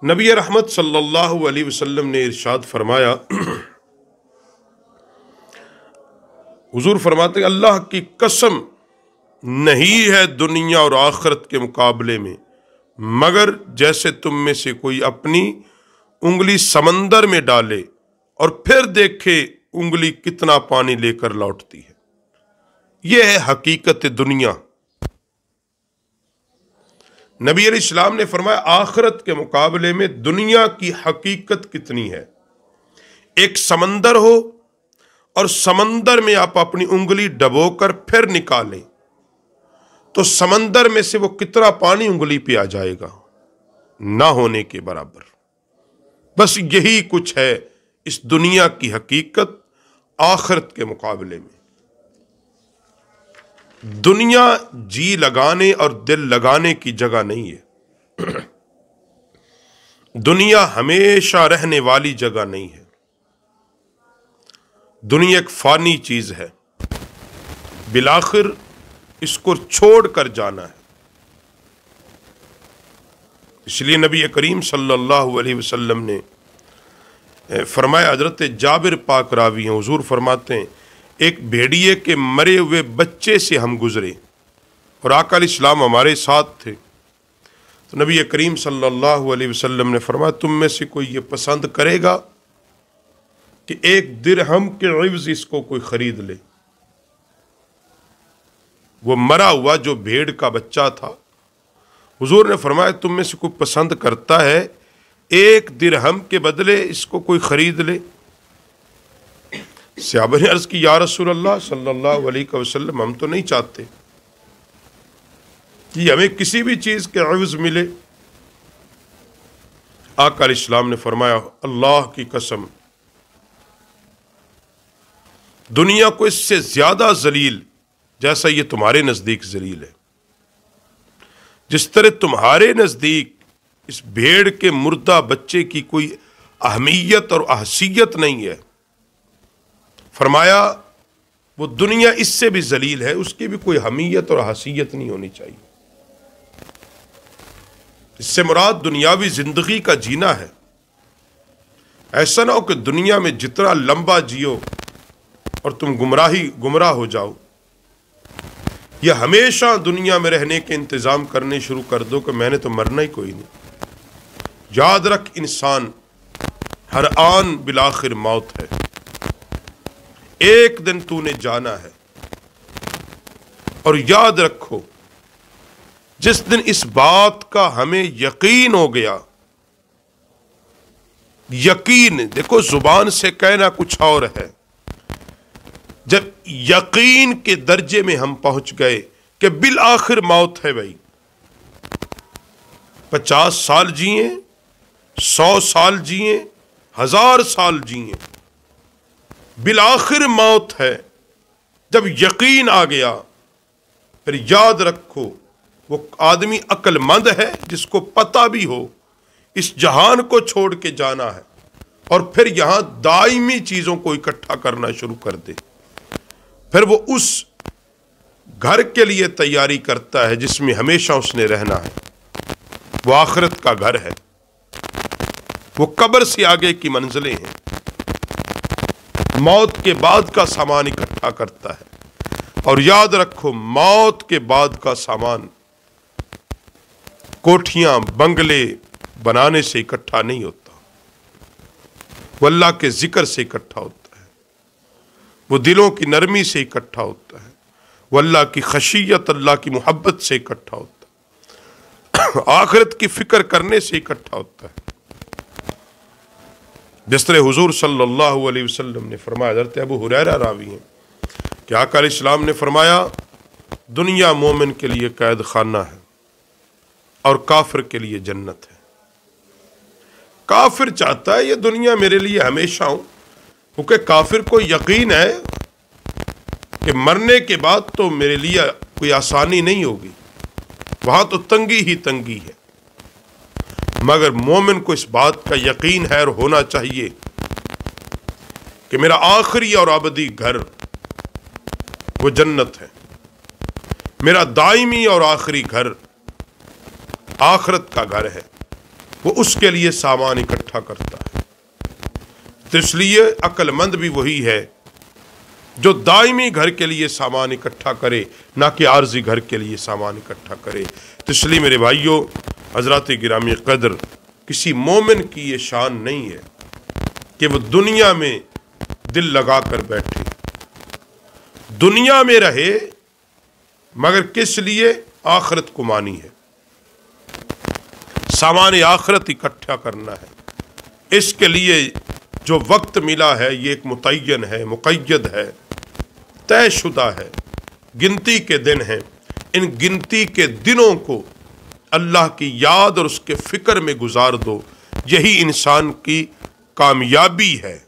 नबी रहमत सल्लल्लाहु अलैहि वसल्लम ने इरशाद फरमाया, हुजूर फरमाते हैं अल्लाह की कसम नहीं है दुनिया और आखिरत के मुकाबले में मगर जैसे तुम में से कोई अपनी उंगली समंदर में डाले और फिर देखे उंगली कितना पानी लेकर लौटती है। यह है हकीकत दुनिया। नबी अलैहिस्सलाम ने फरमाया आखिरत के मुकाबले में दुनिया की हकीकत कितनी है। एक समंदर हो और समंदर में आप अपनी उंगली डबोकर फिर निकालें तो समंदर में से वो कितना पानी उंगली पे आ जाएगा, ना होने के बराबर। बस यही कुछ है इस दुनिया की हकीकत आखिरत के मुकाबले में। दुनिया जी लगाने और दिल लगाने की जगह नहीं है। दुनिया हमेशा रहने वाली जगह नहीं है। दुनिया एक फानी चीज है, बिलाखिर इसको छोड़कर जाना है। इसलिए नबी करीम सल्लल्लाहु अलैहि वसल्लम ने फरमाया, हजरत जाबिर पाक रावी हैं, हुजूर फरमाते हैं एक भेड़िए के मरे हुए बच्चे से हम गुजरे और आका अलैहिस्सलाम हमारे साथ थे। तो नबी करीम सल्लल्लाहु अलैहि वसल्लम ने फरमाया तुम में से कोई ये पसंद करेगा कि एक दिरहम के इवज़ इसको कोई खरीद ले। वो मरा हुआ जो भेड़ का बच्चा था, हुजूर ने फरमाया तुम में से कोई पसंद करता है एक दिरहम के बदले इसको कोई खरीद ले। सहाबा ने अर्ज की या रसूल अल्लाह सल्लल्लाहु अलैहि वसल्लम हम तो नहीं चाहते कि हमें किसी भी चीज के इवज़ मिले। आका अलैहिस्सलाम ने फरमाया अल्लाह की कसम दुनिया को इससे ज्यादा जलील जैसा ये तुम्हारे नजदीक जलील है, जिस तरह तुम्हारे नजदीक इस भेड़ के मुर्दा बच्चे की कोई अहमियत और अहसियत नहीं है, फरमाया वो दुनिया इससे भी जलील है, उसकी भी कोई अहमियत और हसीयत नहीं होनी चाहिए। इससे मुराद दुनियावी जिंदगी का जीना है। ऐसा ना हो कि दुनिया में जितना लंबा जियो और तुम गुमराह हो जाओ, या हमेशा दुनिया में रहने के इंतजाम करने शुरू कर दो कि मैंने तो मरना ही कोई नहीं। याद रख इंसान हर आन बिलाखिर मौत है, एक दिन तूने जाना है। और याद रखो जिस दिन इस बात का हमें यकीन हो गया, यकीन देखो जुबान से कहना कुछ और है, जब यकीन के दर्जे में हम पहुंच गए कि बिल आखिर मौत है भाई, 50 साल जिए, 100 साल जिए, 1000 साल जिए, बिल आखिर मौत है। जब यकीन आ गया फिर याद रखो वो आदमी अक्लमंद है जिसको पता भी हो इस जहान को छोड़ के जाना है और फिर यहां दायमी चीजों को इकट्ठा करना शुरू कर दे। फिर वो उस घर के लिए तैयारी करता है जिसमें हमेशा उसने रहना है। वो आखिरत का घर है, वो कब्र से आगे की मंजिलें हैं, मौत के बाद का सामान इकट्ठा करता है। और याद रखो मौत के बाद का सामान कोठियां बंगले बनाने से इकट्ठा नहीं होता, वो अल्लाह के जिक्र से इकट्ठा होता है, वो दिलों की नरमी से इकट्ठा होता है, वो अल्लाह की खशियत अल्लाह की मोहब्बत से इकट्ठा होता है, आखिरत की फिक्र करने से इकट्ठा होता है। जिस तरह हुजूर सल्लल्लाहु अलैहि वसल्लम ने फरमाया, हज़रत अबू हुरैरा रावी हैं कि आका अलैहिस्सलाम ने फरमाया दुनिया मोमिन के लिए कैद खाना है और काफिर के लिए जन्नत है। काफिर चाहता है ये दुनिया मेरे लिए हमेशा हो, क्योंकि काफिर को यकीन है कि मरने के बाद तो मेरे लिए कोई आसानी नहीं होगी, वहां तो तंगी ही तंगी है। मगर मोमिन को इस बात का यकीन है और होना चाहिए कि मेरा आखिरी और अबदी घर वो जन्नत है, मेरा दायमी और आखिरी घर आखिरत का घर है। वो उसके लिए सामान इकट्ठा करता है। तो इसलिए अक्लमंद भी वही है जो दायमी घर के लिए सामान इकट्ठा करे, ना कि आर्जी घर के लिए सामान इकट्ठा करे। तो इसलिए मेरे भाइयों, हजरात गिरामी कदर, किसी मोमिन की ये शान नहीं है कि वो दुनिया में दिल लगा कर बैठे, दुनिया में रहे, मगर किस लिए? आखिरत को मानी है, सामान आखिरत इकट्ठा करना है। इसके लिए जो वक्त मिला है ये एक मुतय्यन है, मुक़य्यद है, तयशुदा है, गिनती के दिन हैं। इन गिनती के दिनों को अल्लाह की याद और उसके फ़िक्र में गुजार दो, यही इंसान की कामयाबी है।